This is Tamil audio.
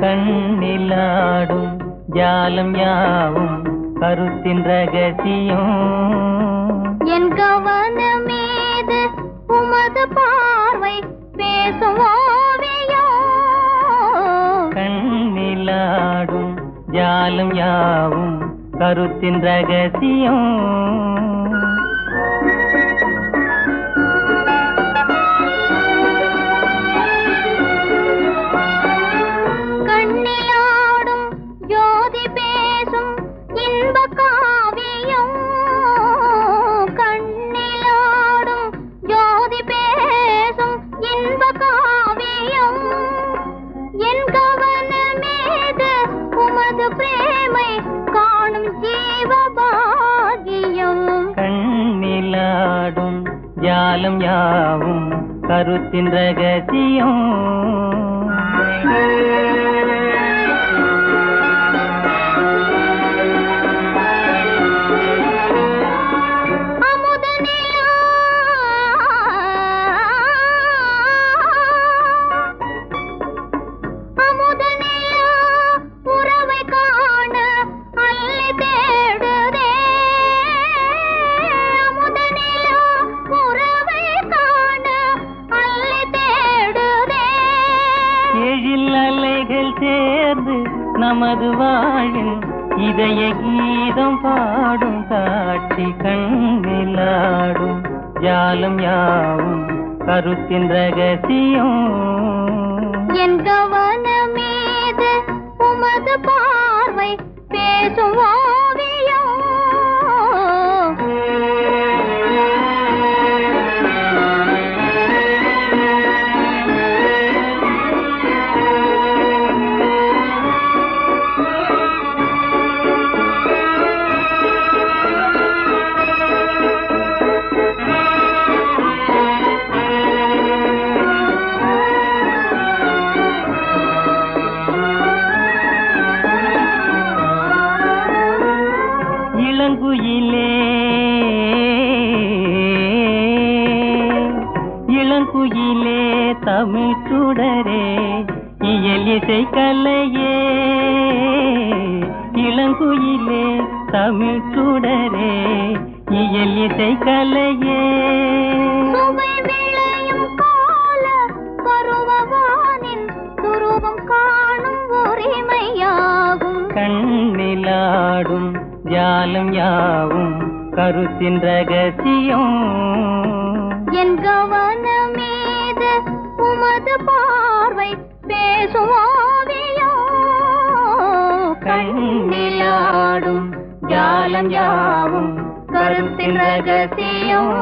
கண்ணிலாடும் ஜாலம் யாவும் கருத்தின் ரகசியம். என் கவனமீது உமது பார்வை பேசும் ஓவியம். கண்ணிலாடும் ஜாலம் யாவும் கருத்தின் ரகசியம். கண்ணிலாடும் ஜோதி பேசும் இன்ப காவியம். கண்ணிலாடும் ஜோதி பேசும் இன்ப காவியம். என் கவனமீது உமது பிரேமை காணும் ஜீவபாகியம். கண்ணிலாடும் ஜாலம் யாவும் கருத்தின் ரகசியம். சேர்ந்து நமது வாழின் இதய கீதம் பாடும் காட்சி. கண்ணிலாடும் ஜாலம் யாவும் கருத்தின் ரகசியம். என் கவனமீது உமது பார்வை பேசும் ஓவியம். இளங்குயிலே இளங்குயிலே தமிழ் சுடரே இயல் இசை கலையே. இளங்குயிலே தமிழ் சுடரே இயல் இசை கலையே. சுவை விளையும் கால பருவவானின் துருவம் காணும் உரிமையாகும். கண்ணிலாடும் ஜாலம் யாவும் கருத்தின் ரகசியம். என் கவனமீது உமது பார்வை பேசும் ஓவியம். கண்ணிலாடும் ஜாலம் யாவும் கருத்தின் ரகசியம்.